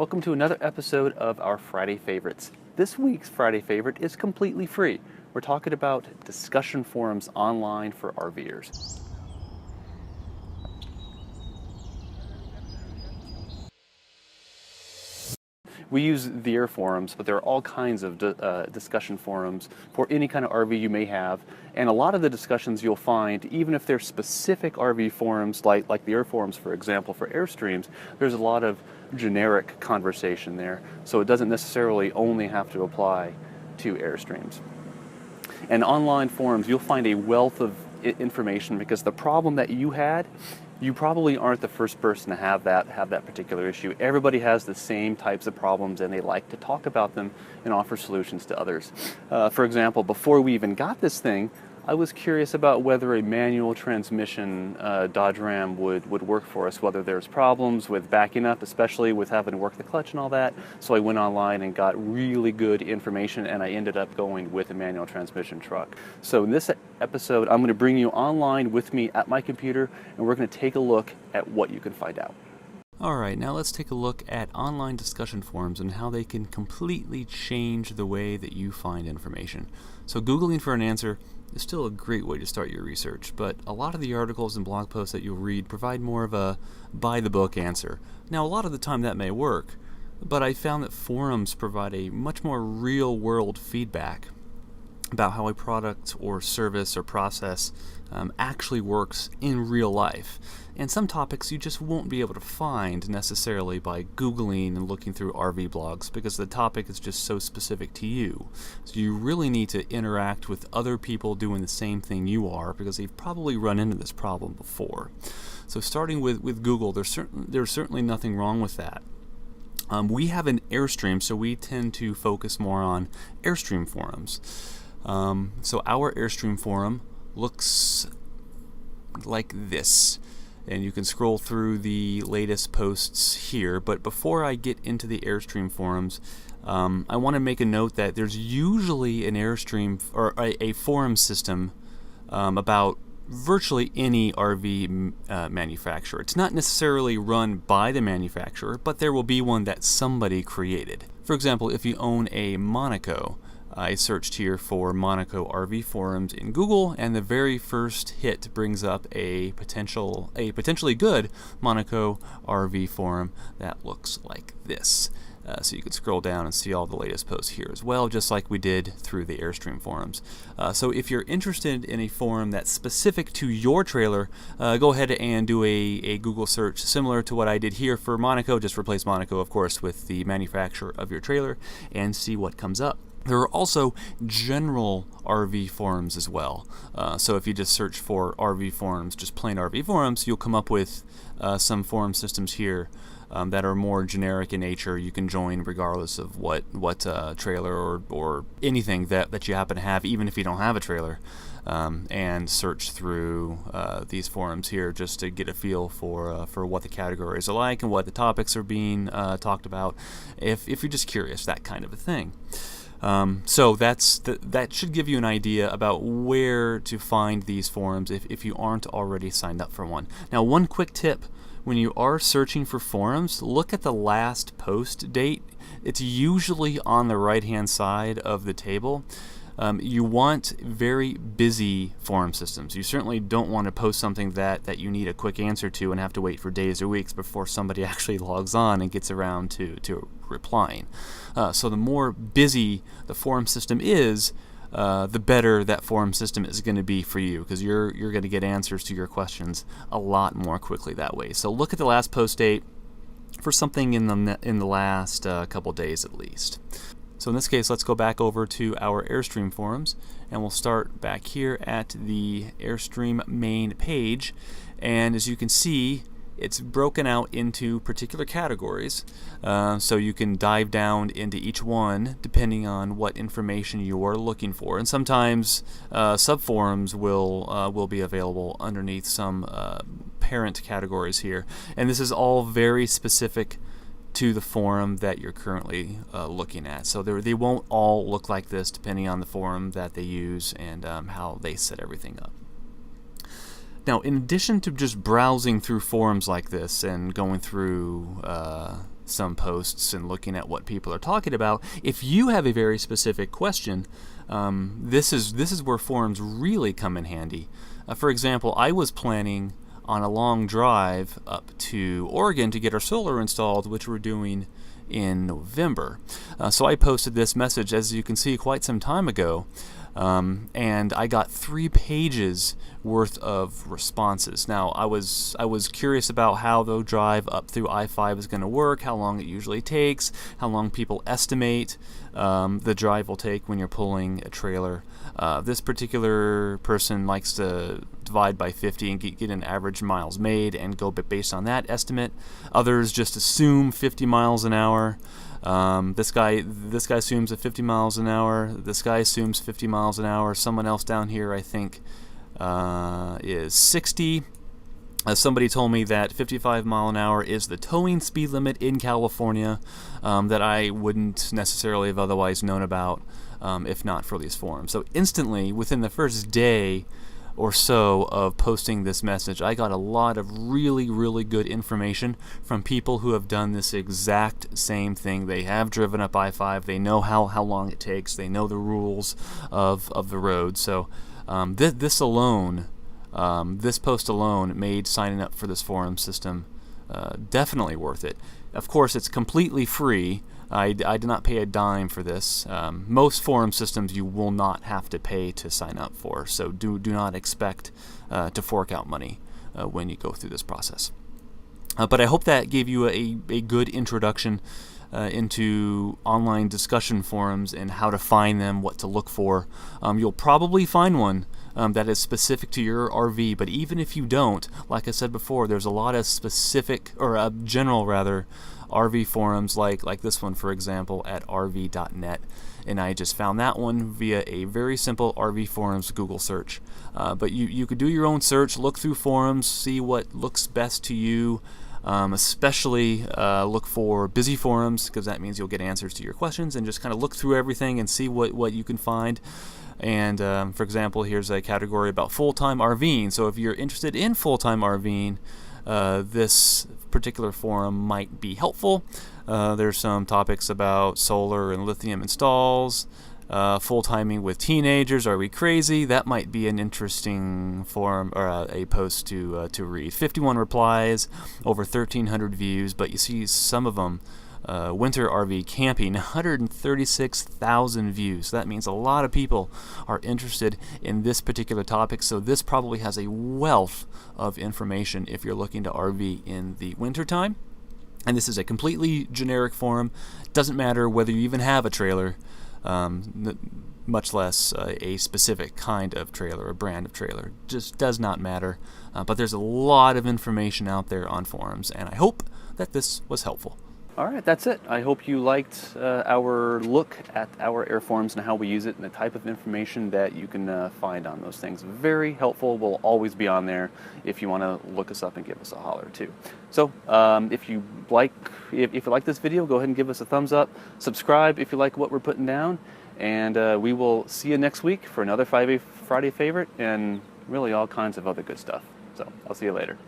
Welcome to another episode of our Friday Favorites. This week's Friday Favorite is completely free. We're talking about discussion forums online for RVers. We use the Air Forums, but there are all kinds of discussion forums for any kind of RV you may have. And a lot of the discussions you'll find, even if they're specific RV forums, like the Air Forums, for example, for Airstreams, there's a lot of generic conversation there. So it doesn't necessarily only have to apply to Airstreams. And online forums, you'll find a wealth of information because the problem that you had, you probably aren't the first person to have that particular issue. Everybody has the same types of problems and they like to talk about them and offer solutions to others. For example, before we even got this thing, I was curious about whether a manual transmission Dodge Ram would work for us, whether there's problems with backing up, especially with having to work the clutch and all that. So I went online and got really good information and I ended up going with a manual transmission truck. So in this episode, I'm going to bring you online with me at my computer and we're going to take a look at what you can find out. Alright, now let's take a look at online discussion forums and how they can completely change the way that you find information. So Googling for an answer is still a great way to start your research, but a lot of the articles and blog posts that you'll read provide more of a by-the-book answer. Now, a lot of the time that may work, but I found that forums provide a much more real-world feedback about how a product or service or process actually works in real life. And some topics you just won't be able to find necessarily by Googling and looking through RV blogs because the topic is just so specific to you. So you really need to interact with other people doing the same thing you are because they've probably run into this problem before. So starting with Google, there's certainly nothing wrong with that. We have an Airstream, so we tend to focus more on Airstream forums. So our Airstream forum looks like this. And you can scroll through the latest posts here. But before I get into the Airstream forums, I want to make a note that there's usually an Airstream or a forum system about virtually any RV manufacturer. It's not necessarily run by the manufacturer, but there will be one that somebody created. For example, if you own a Monaco, I searched here for Monaco RV forums in Google, and the very first hit brings up a potentially good Monaco RV forum that looks like this. So you can scroll down and see all the latest posts here as well, just like we did through the Airstream forums. So if you're interested in a forum that's specific to your trailer, go ahead and do a Google search similar to what I did here for Monaco. Just replace Monaco, of course, with the manufacturer of your trailer and see what comes up. There are also general RV forums as well. So if you just search for RV forums, just plain RV forums, you'll come up with some forum systems here that are more generic in nature. You can join regardless of what trailer or anything that you happen to have, even if you don't have a trailer, and search through these forums here just to get a feel for what the categories are like and what the topics are being talked about, if you're just curious, that kind of a thing. So that should give you an idea about where to find these forums if you aren't already signed up for one. Now, one quick tip: when you are searching for forums, look at the last post date. It's usually on the right-hand side of the table. You want very busy forum systems. You certainly don't want to post something that you need a quick answer to and have to wait for days or weeks before somebody actually logs on and gets around to replying. So the more busy the forum system is, the better that forum system is going to be for you, because you're going to get answers to your questions a lot more quickly that way. So look at the last post date for something in the last couple days at least. So in this case, let's go back over to our Airstream forums, and we'll start back here at the Airstream main page. And as you can see, it's broken out into particular categories, so you can dive down into each one depending on what information you are looking for. And sometimes subforums will be available underneath some parent categories here. And this is all very specific to the forum that you're currently looking at. So they won't all look like this depending on the forum that they use and how they set everything up. Now, in addition to just browsing through forums like this and going through some posts and looking at what people are talking about. If you have a very specific question, this is where forums really come in handy. For example, I was planning on a long drive up to Oregon to get our solar installed, which we're doing in November. So I posted this message, as you can see, quite some time ago. And I got 3 pages worth of responses. Now, I was curious about how the drive up through I-5 is going to work, how long it usually takes, how long people estimate the drive will take when you're pulling a trailer. This particular person likes to divide by 50 and get an average miles made and go based on that estimate. Others just assume 50 miles an hour. This guy assumes at 50 miles an hour. This guy assumes 50 miles an hour. Someone else down here, I think, is 60. Somebody told me that 55 mile an hour is the towing speed limit in California, that I wouldn't necessarily have otherwise known about if not for these forums. So instantly, within the first day or so of posting this message, I got a lot of really, really good information from people who have done this exact same thing. They have driven up I-5. They know how long it takes. They know the rules of the road. So this post alone made signing up for this forum system definitely worth it. Of course, it's completely free. I did not pay a dime for this. Most forum systems you will not have to pay to sign up for, so do not expect to fork out money when you go through this process. But I hope that gave you a good introduction into online discussion forums and how to find them, what to look for. You'll probably find one that is specific to your RV, but even if you don't, like I said before, there's a lot of specific, or general rather, RV forums like this one, for example, at rv.net, and I just found that one via a very simple RV forums Google search. But you could do your own search, look through forums, see what looks best to you. Especially look for busy forums, because that means you'll get answers to your questions, and just kind of look through everything and see what you can find. And for example, here's a category about full-time RVing. So if you're interested in full-time RVing, this particular forum might be helpful. There's some topics about solar and lithium installs, full timing with teenagers. Are we crazy? That might be an interesting forum or a post to read. 51 replies, over 1,300 views, but you see some of them. Winter RV camping, 136,000 views. That means a lot of people are interested in this particular topic, so this probably has a wealth of information if you're looking to RV in the wintertime. And this is a completely generic forum. Doesn't matter whether you even have a trailer, much less a specific kind of trailer, a brand of trailer. Just does not matter. But there's a lot of information out there on forums, and I hope that this was helpful. All right, that's it. I hope you liked our look at our air forums and how we use it and the type of information that you can find on those things. Very helpful. We'll always be on there if you want to look us up and give us a holler too. So if you like this video, go ahead and give us a thumbs up. Subscribe if you like what we're putting down, and we will see you next week for another Friday Favorite and really all kinds of other good stuff. So I'll see you later.